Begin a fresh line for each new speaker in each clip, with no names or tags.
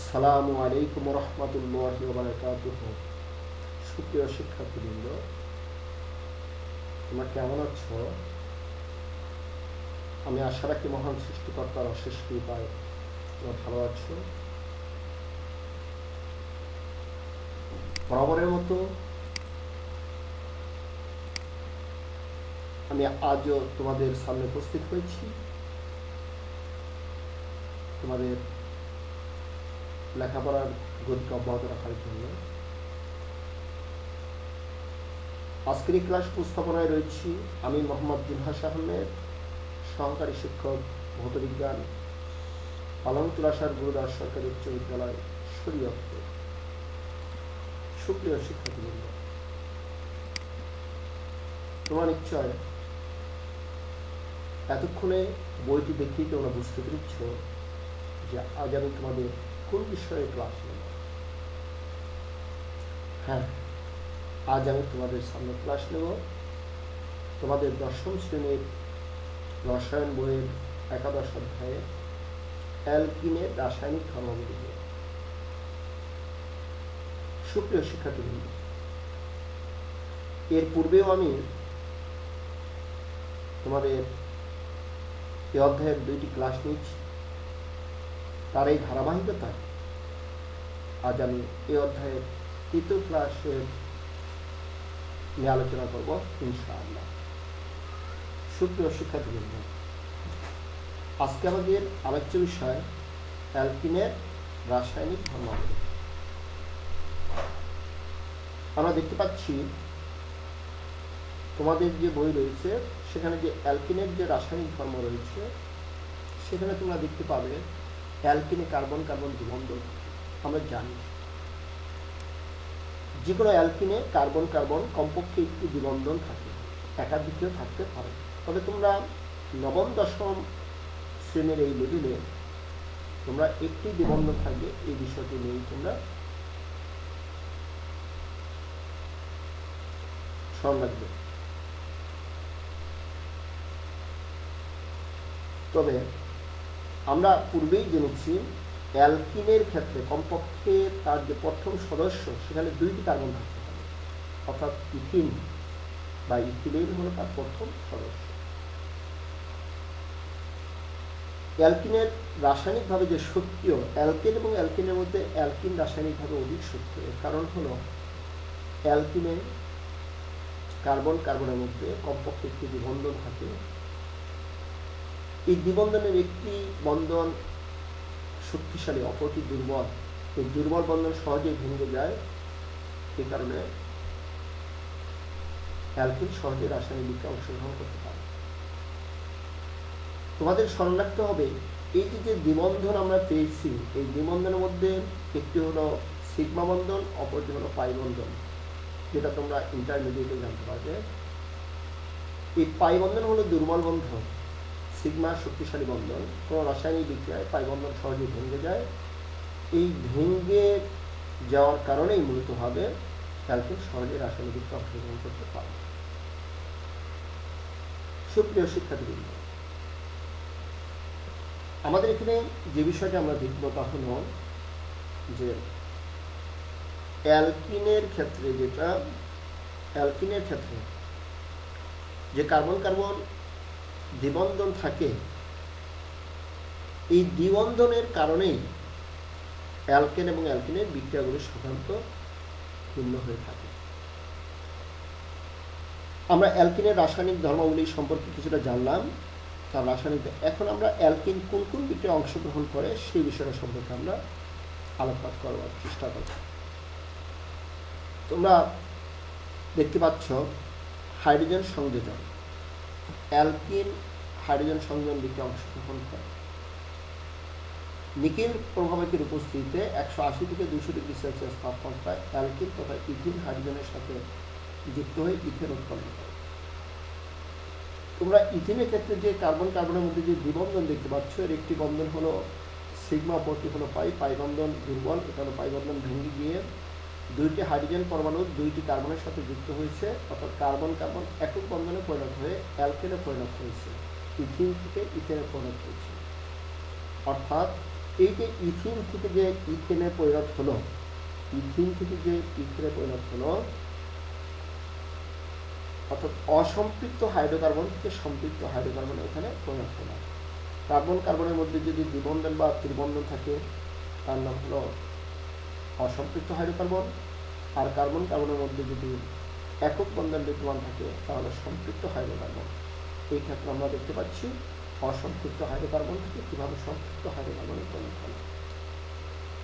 আসসালামু আলাইকুম রহমতুল্লাহি ওয়া বারাকাতুহু। সুপ্রিয় শিক্ষার্থীবৃন্দ, তোমরা কেমন আছো? আমি আশা রাখি মহান সৃষ্টিকর্তার অশেষ কৃপায় তোমরা ভালো আছো। বরাবরের মতো আমি আজও তোমাদের সামনে উপস্থিত হয়েছি তোমাদের লেখাপড়ার গতিকে অব্যাহত রাখার জন্য। আজকের এই ক্লাস উপস্থাপনায় রয়েছি আমি মোহাম্মদ জিনহাস আহমেদ, সহকারী শিক্ষক ভৌতবিজ্ঞান, পালংতুলাসার গুরুদাস সরকারি উচ্চ বিদ্যালয়, শরীয়তপুর। সুপ্রিয় শিক্ষার্থীবৃন্দ, তোমরা নিশ্চয় এতক্ষণে বইটি দেখেই তোমরা বুঝতে পেরেছ যে আজ আমি তোমাদের কোন বিষয়ে ক্লাস নেব। হ্যাঁ, আজ আমি তোমাদের সামনে ক্লাস নেব তোমাদের দশম শ্রেণীর রসায়ন বইয়ের একাদশ অধ্যায়ে অ্যালকিনের রাসায়নিক ধর্মাবলী নিয়ে। সুপ্রিয় শিক্ষার্থীবৃন্দ, এর পূর্বেও আমি তোমাদের এই অধ্যায়ের 2টি ক্লাস নিয়েছি। তার এই ধারাবাহিকতায় আজ আমি এই অধ্যায়ের 3য় ক্লাসের নিয়ে আলোচনা করব ইনশাআল্লাহ। সুপ্রিয় শিক্ষার্থীবৃন্দ, আজকে আমাদের আলোচ্য বিষয় অ্যালকিনের রাসায়নিক ধর্মাবলী। আমরা দেখতে পাচ্ছি তোমাদের যে বই রয়েছে সেখানে যে অ্যালকিনের যে রাসায়নিক ধর্ম রয়েছে সেখানে তোমরা দেখতে পাবে অ্যালকিনে কার্বন কার্বন দ্বিবন্ধন। আমরা জানি যে কোনো অ্যালকিনে কার্বন কার্বন কমপক্ষে একটি দ্বিবন্ধন থাকে, একাধিকও থাকতে পারে। তবে তোমরা নবম দশম শ্রেণীর এই লেভেলে তোমরা একটি দ্বিবন্ধন থাকবে এই বিষয়টি নিয়েই তোমরা স্মরণ রাখবে। তবে আমরা পূর্বেই জেনেছি অ্যালকিনের ক্ষেত্রে কমপক্ষে তার যে প্রথম সদস্য সেখানে 2টি কার্বন থাকতে হবে, অর্থাৎ ইথিন বা ইথিলিন হলো তার প্রথম সদস্য। অ্যালকিনের রাসায়নিকভাবে যে সক্রিয়, অ্যালকেন এবং অ্যালকিনের মধ্যে অ্যালকিন রাসায়নিকভাবে অধিক সক্রিয়। কারণ হলো অ্যালকিনে কার্বন কার্বনের মধ্যে কমপক্ষে একটি দ্বিবন্ধন থাকে। এই দ্বিবন্ধনের একটি বন্ধন শক্তিশালী, অপরটি দুর্বল। এই দুর্বল বন্ধন সহজেই ভেঙে যায়, এই কারণে অ্যালকিন সহজে রাসায়নিক বিক্রিয়ায় অংশগ্রহণ করতে পারে। তোমাদের স্মরণ রাখতে হবে এই যে দ্বিবন্ধন আমরা পেয়েছি, এই দ্বিবন্ধনের মধ্যে একটি হলো সিগমা বন্ধন, অপরটি হলো পাই বন্ধন, যেটা তোমরা ইন্টারমিডিয়েটে জানতে পারবে। এই পাই বন্ধন হলো দুর্বল বন্ধন, সিগমা শক্তিশালী বন্ধন। কোনো রাসায়নিক বিক্রিয়ায় পাই বন্ধন সহজে ভেঙে যায়। এই ভেঙে যাওয়ার কারণেই মূলতভাবে অ্যালকিন সহজে রাসায়নিক বিক্রিয়ায় অংশগ্রহণ করতে পারে। সুপ্রিয় শিক্ষার্থীবৃন্দ, আমাদের এখানে যে বিষয়টা আমরা দেখব তা হল যে অ্যালকিনের ক্ষেত্রে যে কার্বন কার্বন দ্বিবন্ধন থাকে, এই দ্বিবন্ধনের কারণেই অ্যালকেন এবং অ্যালকিনের বিক্রিয়াগুলো সাধারণত ভিন্ন হয়ে থাকে। আমরা অ্যালকিনের রাসায়নিক ধর্মাবলী সম্পর্কে কিছুটা জানলাম, তার রাসায়নিক। এখন আমরা অ্যালকিন কোন কোন বিক্রিয়ায় অংশগ্রহণ করে সেই বিষয়টা সম্পর্কে আমরা আলোকপাত করবার চেষ্টা করব। তোমরা দেখতে পাচ্ছ হাইড্রোজেন সংযোজন, অ্যালকিন হাইড্রোজেন সংযোজন বিক্রিয়ায় অংশগ্রহণ করে। নিকেল প্রভাবকের উপস্থিতিতে 180 থেকে 200 ডিগ্রি সেলসিয়াস তাপমাত্রায় অ্যালকিন তথা ইথিন হাইড্রোজেনের সাথে যুক্ত হয়ে ইথেন উৎপন্ন করে। তোমরা ইথিনের ক্ষেত্রে যে কার্বন কার্বনের মধ্যে যে দ্বিবন্ধন দেখতে পাচ্ছ, এর একটি বন্ধন হলো সিগমা, অপরটি হলো পাই। পাই বন্ধন দুর্বল, এটা হলো পাই বন্ধন ভেঙে গিয়ে 2টি হাইড্রোজেন পরমাণু 2টি কার্বনের সাথে যুক্ত হয়েছে, অর্থাৎ কার্বন কার্বন একক বন্ধনে পরিণত হয়ে অ্যালকেনে পরিণত হয়েছে, ইথিন থেকে ইথেনে পরিণত হয়েছে। অর্থাৎ এই যে ইথিন থেকে যে ইথেনে পরিণত হলো, ইথিন থেকে যে ইথেনে পরিণত হলো, অর্থাৎ অসম্পৃক্ত হাইড্রোকার্বন থেকে সম্পৃক্ত হাইড্রোকার্বন এখানে পরিণত হলো। কার্বন কার্বনের মধ্যে যদি দ্বিবন্ধন বা ত্রিবন্ধন থাকে তার নাম হলো অসম্পৃক্ত হাইড্রোকার্বন, আর কার্বন কার্বনের মধ্যে যদি একক বন্ধন বিদ্যমান থাকে তাহলে সম্পৃক্ত হাইড্রোকার্বন। এই ক্ষেত্রে আমরা দেখতে পাচ্ছি অসম্পৃক্ত হাইড্রোকার্বন থেকে কীভাবে সম্পৃক্ত হাইড্রোকার্বনে পরিণত হলো।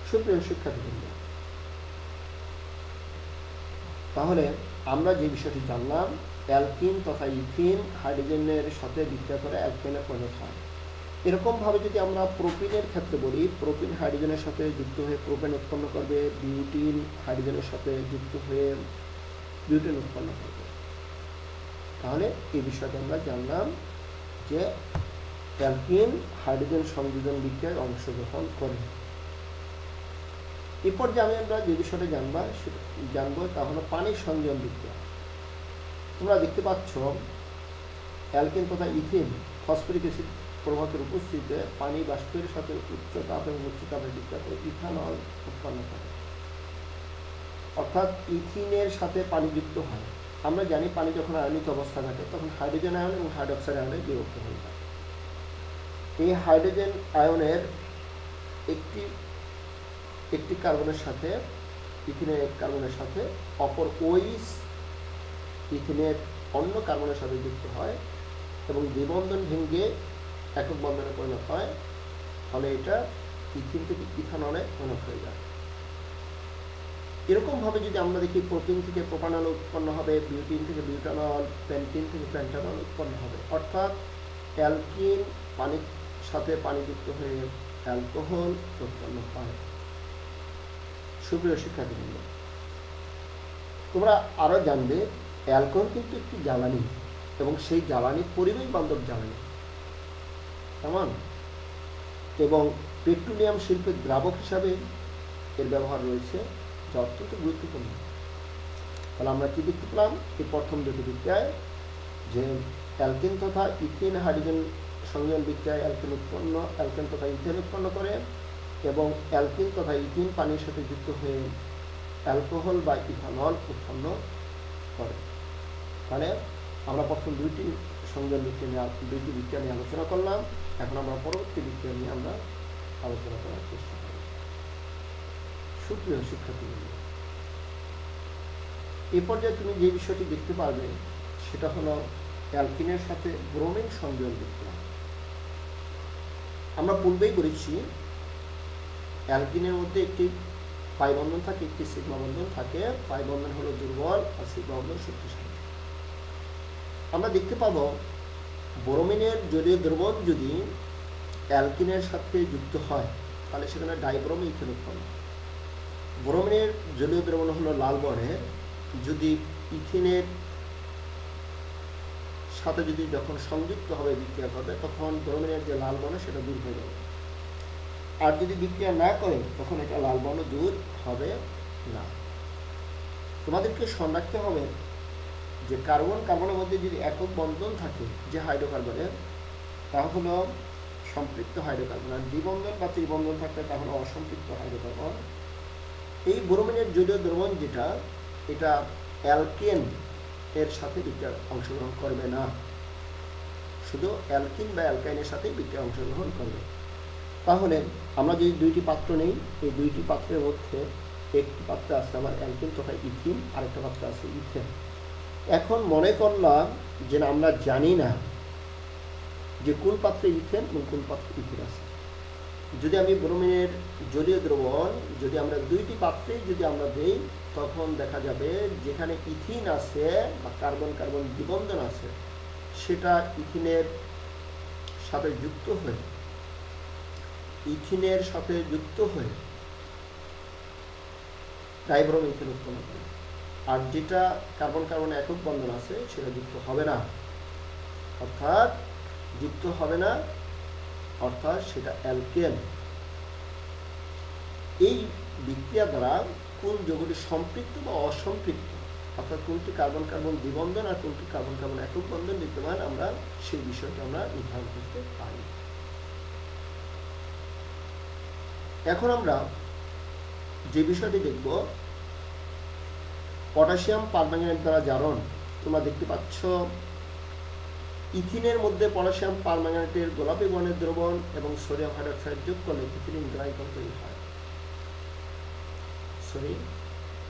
সুপ্রিয় শিক্ষার্থীবৃন্দ, তাহলে আমরা যে বিষয়টি জানলাম, অ্যালকিন তথা ইথিন হাইড্রোজেনের সাথে বিক্রিয়া করে অ্যালকেনে পরিণত হয়। এরকমভাবে যদি আমরা প্রোপিনের ক্ষেত্রে বলি, প্রোপিন হাইড্রোজেনের সাথে যুক্ত হয়ে প্রোপেন উৎপন্ন করবে, বিউটিন হাইড্রোজেনের সাথে যুক্ত হয়ে বিউটেন উৎপন্ন করবে। তাহলে এই বিষয়টা আমরা জানলাম যে অ্যালকিন হাইড্রোজেন সংযোজন বিক্রিয়ায় অংশগ্রহণ করে। এরপর যে আমরা যে বিষয়টা জানবো তা হলো পানির সংযোজন বিক্রিয়া। তোমরা দেখতে পাচ্ছ অ্যালকিন তথা ইথিন ফসফরিক অ্যাসিড প্রভাবের উপস্থিতিতে পানি বাষ্পের সাথে উচ্চ তাপ এবং উচ্চ তাপের বিক্রিয়া করে ইথানল উৎপন্ন করে। অর্থাৎ ইথিনের সাথে পানি যুক্ত হয়। আমরা জানি পানি যখন আয়নিত অবস্থা থাকে তখন হাইড্রোজেন আয়ন এবং হাইড্রোক্সাইড আয়নে বিভক্ত হয়ে যায়। এই হাইড্রোজেন আয়নের একটি কার্বনের সাথে ইথিনের এক কার্বনের সাথে অপর ওইস ইথিনের অন্য কার্বনের সাথে যুক্ত হয় এবং দ্বিবন্ধন ভেঙে একক বন্ধনে পরিণত হয়। ফলে এটা ইথিন থেকে ইথানলে পরিণত হয়ে যায়। এরকমভাবে যদি আমরা দেখি প্রোপিন থেকে প্রোপানল উৎপন্ন হবে, বিউটিন থেকে বিউটানল, পেন্টিন থেকে পেন্টানল উৎপন্ন হবে। অর্থাৎ অ্যালকিন পানির সাথে পানি যুক্ত হয়ে অ্যালকোহল উৎপন্ন হয়। সুপ্রিয় শিক্ষার্থীবৃন্দ, তোমরা আরও জানবে অ্যালকোহল কিন্তু একটি জ্বালানি এবং সেই জ্বালানি পরিবেশ বান্ধব জ্বালানি, কেমন, এবং পেট্রোলিয়াম শিল্পের দ্রাবক হিসাবে এর ব্যবহার রয়েছে, যা অত্যন্ত গুরুত্বপূর্ণ। তাহলে আমরা কি দেখতে পেলাম এই প্রথম দুটি বিক্রিয়ায় যে অ্যালকিন তথা ইথিন হাইড্রোজেন সংযোজন বিক্রিয়ায় অ্যালকেন তথা ইথেন উৎপন্ন করে এবং অ্যালকিন তথা ইথিন পানির সাথে যুক্ত হয়ে অ্যালকোহল বা ইথানল উৎপন্ন করে। তাহলে আমরা প্রথম দুইটি বিক্রিয়া নিয়ে আলোচনা করলাম। এখন আমরা পরবর্তী বিক্রিয়া নিয়ে আমরা আলোচনা করার চেষ্টা করি। সুপ্রিয় শিক্ষার্থীবৃন্দ, এ পর্যায়ে তুমি যে বিষয়টি দেখতে পারবে সেটা হলো অ্যালকিনের সাথে ব্রোমিন সংযোজন বিক্রিয়া। আমরা পূর্বেই বলেছি অ্যালকিনের মধ্যে একটি পাই বন্ধন থাকে, একটি সিগমা বন্ধন থাকে। পাই বন্ধন হলো দুর্বল আর সিগমা বন্ধন শক্তিশালী। আমরা দেখতে পাবো ব্রোমিনের জলীয় দ্রবণ যদি অ্যালকিনের সাথে যুক্ত হয় তাহলে সেখানে ডাইব্রোমে ইথেন উৎপন্ন। ব্রোমিনের জলীয় দ্রবণ হলো লাল বর্ণের, যদি ইথিনের সাথে যদি যখন সংযুক্ত হবে বিক্রিয়া করবে তখন ব্রোমিনের যে লাল বর্ণ সেটা দূর হয়ে যাবে, আর যদি বিক্রিয়া না করে তখন এটা লাল বর্ণ দূর হবে না। তোমাদেরকে স্মরণ রাখতে হবে যে কার্বন কার্বনের মধ্যে যদি একক বন্ধন থাকে যে হাইড্রোকার্বনের, তা হলো সম্পৃক্ত হাইড্রোকার্বন, আর দ্বিবন্ধন বা ত্রিবন্ধন থাকলে তা হলো অসম্পৃক্ত হাইড্রোকার্বন। এই ব্রোমিনের জলীয় দ্রবণ যেটা, এটা অ্যালকেন এর সাথে বিক্রিয়ায় অংশগ্রহণ করবে না, শুধু অ্যালকিন বা অ্যালকাইনের সাথে বিক্রিয়ায় অংশগ্রহণ করবে। তাহলে আমরা যদি দুইটি পাত্র নেই, এই দুইটি পাত্রের মধ্যে একটি পাত্রে আছে আমার অ্যালকিন তথা ইথিন, আরেকটা পাত্রে আছে ইথেন। এখন মনে করলাম যে আমরা জানি না যে কোন পাত্রে ইথেন এবং কোন পাত্রে ইথিন আছে। যদি আমি ব্রোমিনের জলীয় দ্রবণ যদি আমরা দুইটি পাত্রে যদি আমরা দেই তখন দেখা যাবে যেখানে ইথিন আছে বা কার্বন কার্বন দ্বিবন্ধন আছে সেটা ইথিনের সাথে যুক্ত হয়ে ডাইব্রোম ইথেন উৎপন্ন করে, আর যেটা কার্বন কার্বন একক বন্ধন আছে সেটা যুক্ত হবে না, অর্থাৎ সেটা অ্যালকেন। এই বিক্রিয়া দ্বারা কোন যৌগটি সম্পৃক্ত বা অসম্পৃক্ত, অর্থাৎ কোনটি কার্বন কার্বন দ্বিবন্ধন আর কোনটি কার্বন কার্বন একক বন্ধন বিদ্যমান, আমরা সেই বিষয়টা আমরা নির্ধারণ করতে পারি। এখন আমরা যে বিষয়টি দেখব, পটাশিয়াম পারম্যাঙ্গানেট দ্বারা জারণ। তোমরা দেখতে পাচ্ছ ইথিনের মধ্যে পটাশিয়াম পারম্যাঙ্গানেটের গোলাপি বর্ণের দ্রবণ এবং সোডিয়াম হাইড্রোক্সাইড যোগ করলে ইথিলিন গ্লাইকল তৈরি হয়।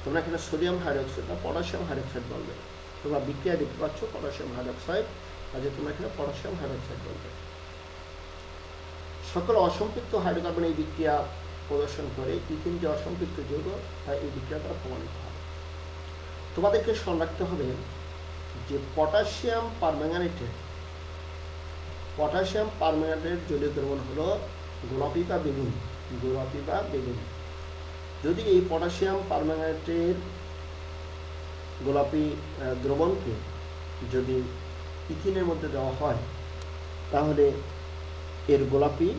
তোমরা এখানে সোডিয়াম হাইড্রোক্সাইড না পটাশিয়াম হাইড্রোক্সাইড বলবে। তোমরা বিক্রিয়া দেখতে পাচ্ছ পটাশিয়াম হাইড্রোক্সাইড, কাজে তোমরা এখানে পটাশিয়াম হাইড্রোক্সাইড বলবে। সকল অসম্পৃক্ত হাইড্রোকার্বন এই বিক্রিয়া প্রদর্শন করে। ইথিন যে অসম্পৃক্ত যৌগ, তাই এই বিক্রিয়া দ্বারা প্রমাণিত হয়। তোমাদেরকে স্মরণ রাখতে হবে যে পটাশিয়াম পারম্যাঙ্গানেটের জলীয় দ্রবণ হলো গোলাপি বা বেগুনি। যদি এই পটাশিয়াম পারম্যাঙ্গানেটের গোলাপি দ্রবণকে যদি ইথিনের মধ্যে দেওয়া হয়, তাহলে এর গোলাপি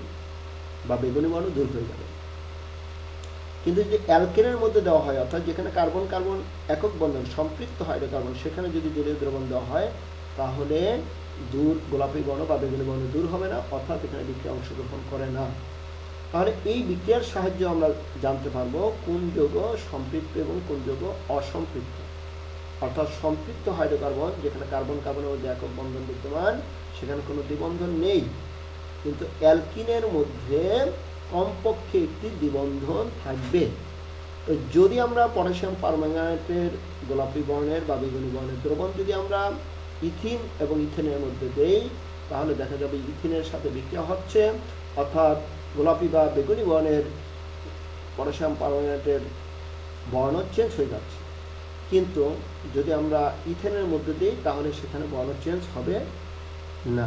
বা বেগুনি বর্ণ দূর হয়ে যাবে। কিন্তু যদি অ্যালকেনের মধ্যে দেওয়া হয়, অর্থাৎ যেখানে কার্বন কার্বন একক বন্ধন সম্পৃক্ত হাইড্রোকার্বন, সেখানে যদি জলীয় দ্রবণ দেওয়া হয়, তাহলে গোলাপি বর্ণ বা বেগুনি বর্ণ দূর হবে না, অর্থাৎ এখানে বিক্রিয়া অংশগ্রহণ করে না। তাহলে এই বিক্রিয়ার সাহায্যে আমরা জানতে পারবো কোন যৌগ সম্পৃক্ত এবং কোন যৌগ অসম্পৃক্ত। অর্থাৎ সম্পৃক্ত হাইড্রোকার্বন, যেখানে কার্বন কার্বনের মধ্যে একক বন্ধন বিদ্যমান, সেখানে কোনো দ্বিবন্ধন নেই। কিন্তু অ্যালকিনের মধ্যে কমপক্ষে একটি দ্বিবন্ধন থাকবে। তো যদি আমরা পটাশিয়াম পারম্যাঙ্গানেটের গোলাপি বর্ণের বা বেগুনি বর্ণের দ্রবণ যদি আমরা ইথিন এবং ইথেনের মধ্যে দেই, তাহলে দেখা যাবে ইথিনের সাথে বিক্রিয়া হচ্ছে, অর্থাৎ গোলাপি বা বেগুনি বর্ণের পটাশিয়াম পারম্যাঙ্গানেটের বর্ণ চেঞ্জ হয়ে যাচ্ছে। কিন্তু যদি আমরা ইথেনের মধ্যে দিই, তাহলে সেখানে বর্ণ চেঞ্জ হবে না।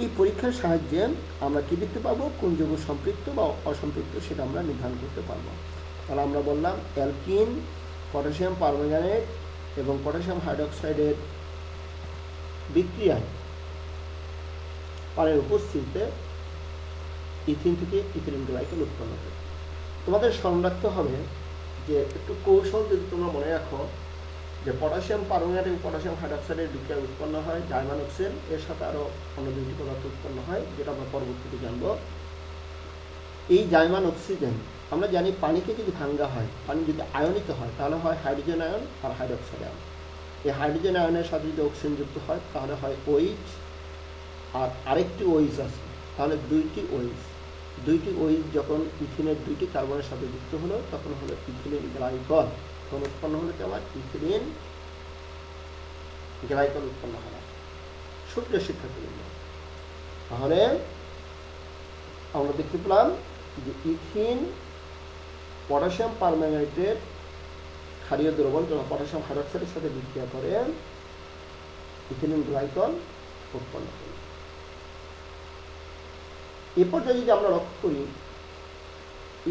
এই পরীক্ষার সাহায্যে আমরা কি দেখতে পাবো, কোন যৌগ সম্পৃক্ত বা অসম্পৃক্ত সেটা আমরা নির্ধারণ করতে পারবো। তাহলে আমরা বললাম অ্যালকিন, পটাশিয়াম পারম্যাঙ্গানেট এবং পটাশিয়াম হাইড্রোক্সাইডের বিক্রিয়ায় পানির উপস্থিতিতে ইথিন থেকে ইথিলিন গ্লাইকল উৎপন্ন হয়। তোমাদের স্মরণ রাখতে হবে যে একটু কৌশল যদি তোমরা মনে রাখো, যে পটাশিয়াম পারম্যাঙ্গানেট এবং পটাশিয়াম হাইড্রোক্সাইডের বিক্রিয়া উৎপন্ন হয় জাইমান অক্সিজেন, এর সাথে আরও অন্য দুটি পদার্থ উৎপন্ন হয়, যেটা আমরা পরবর্তীতে জানবো। এই জাইমান অক্সিজেন আমরা জানি পানিকে যদি ভাঙ্গা হয়, পানি যদি আয়নিত হয়, তাহলে হয় হাইড্রোজেন আয়ন আর হাইড্রোক্সাইড আয়ন। এই হাইড্রোজেন আয়নের সাথে যদি অক্সিজেন যুক্ত হয়, তাহলে হয় OH, আর আরেকটি OH আছে, তাহলে দুইটি OH যখন ইথিনের দুইটি কার্বনের সাথে যুক্ত হলো, তখন হলো ইথিলিন গ্লাইকল। তখন উৎপন্ন হলো কি আমার ইথিলিন গ্লাইকল উৎপন্ন হয়। সুপ্রিয় শিক্ষার্থীবৃন্দ, তাহলে আমরা দেখতে পেলাম যে ইথিন পটাশিয়াম পারম্যাঙ্গানেটের ক্ষারীয় দ্রবণ যখন পটাশিয়াম হাইড্রোক্সাইডের সাথে বিক্রিয়া করে ইথিলিন গ্লাইকল উৎপন্ন করে। এ পর্যায়ে যদি আমরা লক্ষ্য করি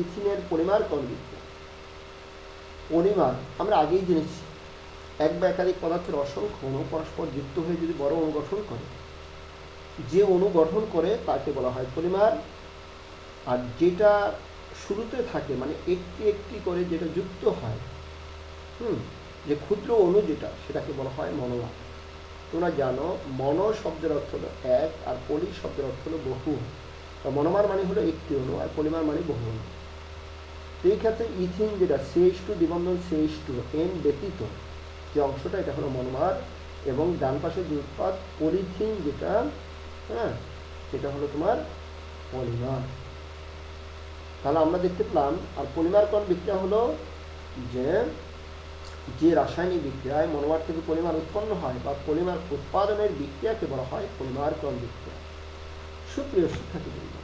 ইথিনের পলিমার কোন বিক্রিয়া। পলিমার আমরা আগেই জেনেছি, এক বা একাধিক পদার্থের অসংখ্য অণু পরস্পর যুক্ত হয়ে যদি বড় অণু গঠন করে, যে অণু গঠন করে তাকে বলা হয় পলিমার। আর যেটা শুরুতে থাকে, মানে একটি একটি করে যেটা যুক্ত হয়, যে ক্ষুদ্র অণু যেটা, সেটাকে বলা হয় মনোমার। তোমরা জানো মনো শব্দের অর্থ হলো এক, আর পলি শব্দের অর্থ হলো বহু। মনোমার মানে হলো একটি অণু, আর পলিমার মানে বহু অণু। এই ক্ষেত্রে ইথিন যেটা CH2 দ্বিবন্ধন CH2 N ব্যতীত যে অংশটা, এটা হলো মনোমার, এবং ডান পাশে যে উৎপাদ পলিথিন যেটা, এটা হলো তোমার পলিমার। তাহলে আমরা দেখতে পেলাম, আর পলিমার কোন বিক্রিয়া হলো যে রাসায়নিক বিক্রিয়ায় মনোমার থেকে পলিমার উৎপন্ন হয় বা পলিমার উৎপাদনের বিক্রিয়াকে বলা হয় পলিমার কোন বিক্রিয়া। সুপ্রিয় শিক্ষার্থীবৃন্দ,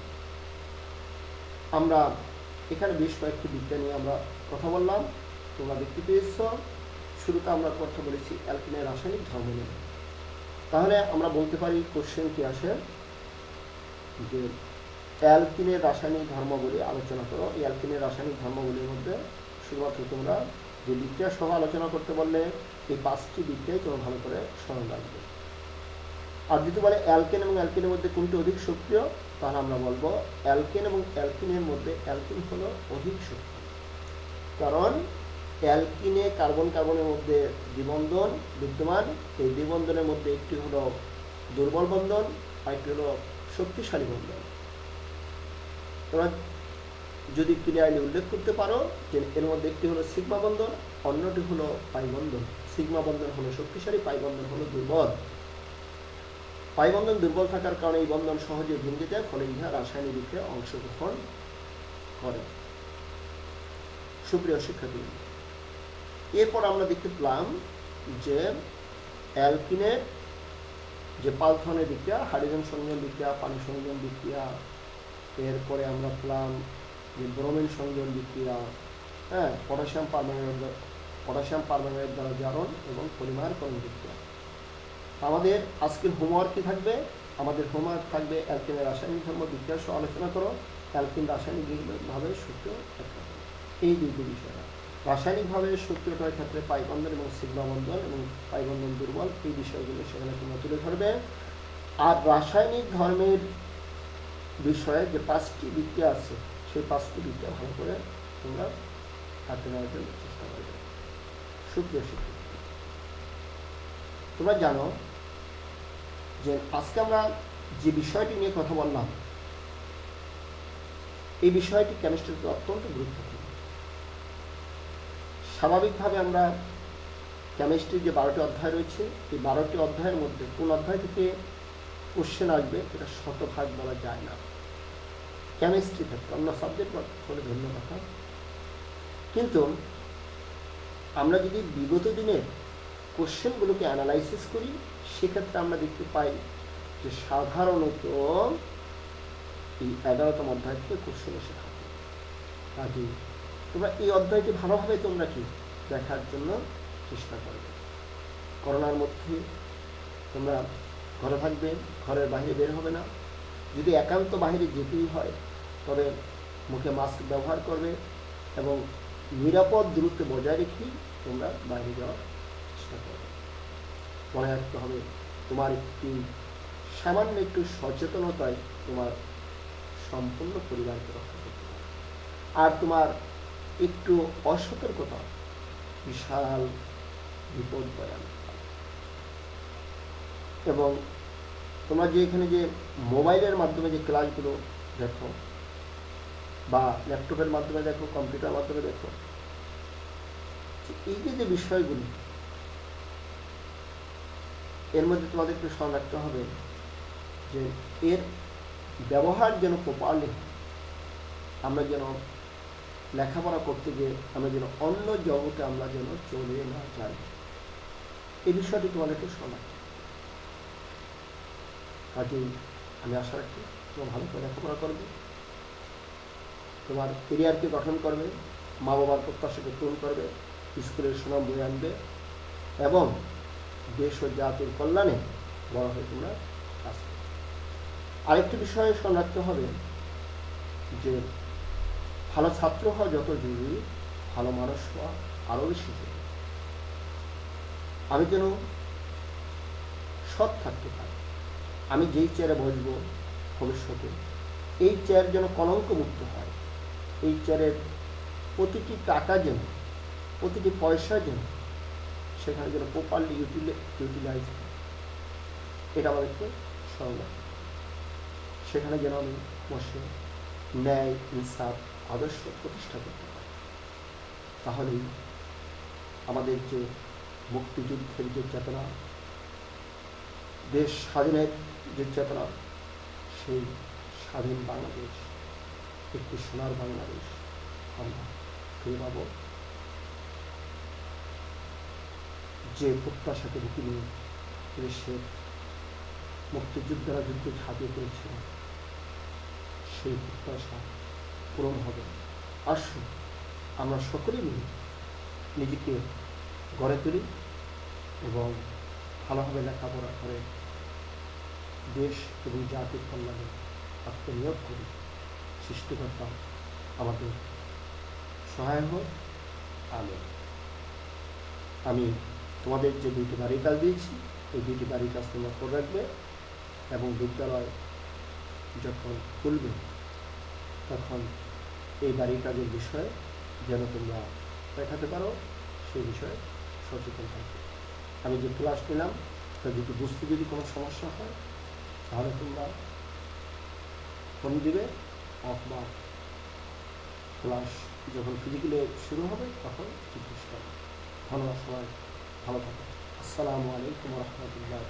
আমরা এখানে বেশ কয়েকটি বিক্রিয়া নিয়ে আমরা কথা বললাম, তোমরা দেখতে পেয়েছ। শুরুতে আমরা কথা বলেছি অ্যালকিনের রাসায়নিক ধর্ম নিয়ে। তাহলে আমরা বলতে পারি, কোশ্চেন কি আসে যে অ্যালকিনের রাসায়নিক ধর্মগুলি আলোচনা করো। এই অ্যালকিনের রাসায়নিক ধর্মগুলির মধ্যে শুধুমাত্র তোমরা যে বিক্রিয়া সহ আলোচনা করতে বললে, এই 5টি বিক্রিয়াই তোমরা ভালো করে স্মরণ রাখবে। আর যদি বলে অ্যালকেন এবং অ্যালকিনের মধ্যে কোনটি অধিক সক্রিয়, তাহলে আমরা বলবো অ্যালকেন এবং অ্যালকিনের মধ্যে অ্যালকিন হলো অধিক সক্রিয়। কারণ অ্যালকিনে কার্বন কার্বনের মধ্যে দ্বিবন্ধন বিদ্যমান, এই দ্বিবন্ধনের মধ্যে একটি হলো দুর্বল বন্ধন, আর একটি হলো শক্তিশালী বন্ধন। তোমরা যদি ক্লিয়ারলি উল্লেখ করতে পারো যে এর মধ্যে একটি হলো সিগমা বন্ধন, অন্যটি হলো পাই বন্ধন। সিগমা বন্ধন হলো শক্তিশালী, পাই বন্ধন হলো দুর্বল। পাই বন্ধন দুর্বল থাকার কারণে এই বন্ধন সহজে ভেঙে যায়, ফলে ইহা রাসায়নিক বিক্রিয়ায় অংশগ্রহণ করে। সুপ্রিয় শিক্ষার্থী, এরপর আমরা দেখতে পেলাম যে অ্যালকিনের যে পাঁচ ধরনের বিক্রিয়া, হাইড্রোজেন সংযোজন বিক্রিয়া, পানি সংযোজন বিক্রিয়া, এরপরে আমরা পেলাম যে ব্রোমিন সংযোজন বিক্রিয়া, হ্যাঁ, পটাশিয়াম পারম্যাঙ্গানেট দ্বারা জারণ এবং পলিমারকরণ বিক্রিয়া। আমাদের আজকের হোমওয়ার্ক কি থাকবে? আমাদের হোমওয়ার্ক থাকবে অ্যালকিনের রাসায়নিক ধর্ম বিক্রিয়া সহ আলোচনা করো, অ্যালকিন রাসায়নিকভাবে সক্রিয় একটা, এই দুটি বিষয়। রাসায়নিকভাবে সক্রিয়তার ক্ষেত্রে পাই বন্ধন এবং সিগমা বন্ধন এবং পাই বন্ধন দুর্বল, এই বিষয়গুলো সেখানে তোমরা তুলে ধরবে। আর রাসায়নিক ধর্মের বিষয়ে যে পাঁচটি বিক্রিয়া আছে, সেই পাঁচটি বিক্রিয়া ভালো করে তোমরা হাতে নেওয়ার জন্য চেষ্টা করবে। সুপ্রিয় শিক্ষার্থী, তোমরা জানো যে আজকে আমরা যে বিষয়টি নিয়ে কথা বললাম, এই বিষয়টি কেমিস্ট্রিতে অত্যন্ত গুরুত্বপূর্ণ। স্বাভাবিকভাবে আমরা কেমিস্ট্রির যে 12টি অধ্যায় রয়েছে, এই 12টি অধ্যায়ের মধ্যে কোন অধ্যায় থেকে কোশ্চেন আসবে এটা শতভাগ বলা যায় না। কেমিস্ট্রি ক্ষেত্রে অন্য সাবজেক্ট হলে ভিন্ন কথা, কিন্তু আমরা যদি বিগত দিনের কোশ্চেনগুলোকে অ্যানালাইসিস করি, সেক্ষেত্রে আমরা দেখতে পাই যে সাধারণত এই 11তম অধ্যায় থেকে কোশ্চেন এসে থাকে। কাজেই তোমরা এই অধ্যায়টি ভালোভাবে তোমরা কি দেখার জন্য চেষ্টা করবে। করোনার মধ্যে তোমরা ঘরে থাকবে, ঘরের বাইরে বের হবে না। যদি একান্ত বাইরে যেতেই হয় তবে মুখে মাস্ক ব্যবহার করবে এবং নিরাপদ দূরত্ব বজায় রেখেই তোমরা বাইরে যাওয়ার চেষ্টা করবে। মনে রাখতে হবে, তোমার একটি সামান্য একটু সচেতনতায় তোমার সম্পূর্ণ পরিবারকে রক্ষা করতে পারে। আর তোমার একটু অসতর্কতা বিশাল বিপদ বয়ে আনতে পারে। এবং তোমরা যে এখানে যে মোবাইলের মাধ্যমে যে ক্লাসগুলো দেখো বা ল্যাপটপের মাধ্যমে দেখো, কম্পিউটার মাধ্যমে দেখো, এই যে বিষয়গুলি, এর মধ্যে তোমাদেরকে স্মরণ রাখতে হবে যে এর ব্যবহার যেন প্রপারলি হয়। আমরা যেন লেখাপড়া করতে গিয়ে আমরা যেন অন্য জগতে আমরা যেন চলে না যাই, এই বিষয়টি তোমাদেরকে স্মরণ রাখতে হবে। কাজেই আমি আশা রাখি তোমরা ভালো করে লেখাপড়া করবে, তোমার কেরিয়ারকে গঠন করবে, মা বাবার প্রত্যাশাকে পূরণ করবে, স্কুলের সুনাম বয়ে আনবে এবং দেশ ও জাতির কল্যাণে বড় হয়ে তোমরা কাজ করবে। আরেকটি বিষয়ে স্মরণ রাখতে হবে যে ভালো ছাত্র হওয়া যত জরুরি, ভালো মানুষ হওয়া আরও বেশি জরুরি। আমি যেন সৎ থাকতে পারি, আমি যেই চেয়ারে বসবো ভবিষ্যতে, এই চেয়ার যেন কলঙ্ক মুক্ত হয়, এই চেয়ারের প্রতিটি টাকা যেন, প্রতিটি পয়সা যেন সেখানে যেন প্রপারলি ইউটিলাইজ হয়, এটা আমাদেরকে স্মরণ রাখতে হবে। সেখানে যেন আমি বসে ন্যায়, ইনসাফ, আদর্শ প্রতিষ্ঠা করতে পারি। তাহলেই আমাদের যে মুক্তিযুদ্ধের যে চেতনা, দেশ স্বাধীনের যে চেতনা, সেই স্বাধীন বাংলাদেশ, একটি সোনার বাংলাদেশ আমরা ফিরে পাব। যে প্রত্যাশাকে বুকে নিয়ে দেশের মুক্তিযোদ্ধারা যুদ্ধে ঝাঁপিয়ে পড়েছিল, সেই প্রত্যাশা পূরণ হবে। আসুন আমরা সকলে মিলে নিজেকে গড়ে তুলি এবং ভালোভাবে লেখাপড়া করে দেশ এবং জাতির কল্যাণে আত্মনিয়োগ করি। সৃষ্টিকর্তা আমাদের সহায় হোক। আমি তোমাদের যে 2টি বাড়ির কাজ দিয়েছি, এই 2টি বাড়ির কাজ তোমরা করে রাখবে এবং বিদ্যালয় যখন খুলবে তখন এই বাড়ির কাজের বিষয়ে যেন তোমরা দেখাতে পারো, সেই বিষয়ে সচেতন থাকবে। আমি যে ক্লাস নিলাম তা যদি বুঝতে যদি কোনো সমস্যা হয় তাহলে তোমরা ফোন দিবে অথবা ক্লাস যখন ফিজিক্যালি শুরু হবে তখন জিজ্ঞেস করো। ধন্যবাদ সবাই, ভালো থাকো। আসসালামু আলাইকুম রহমতুল্লাহ।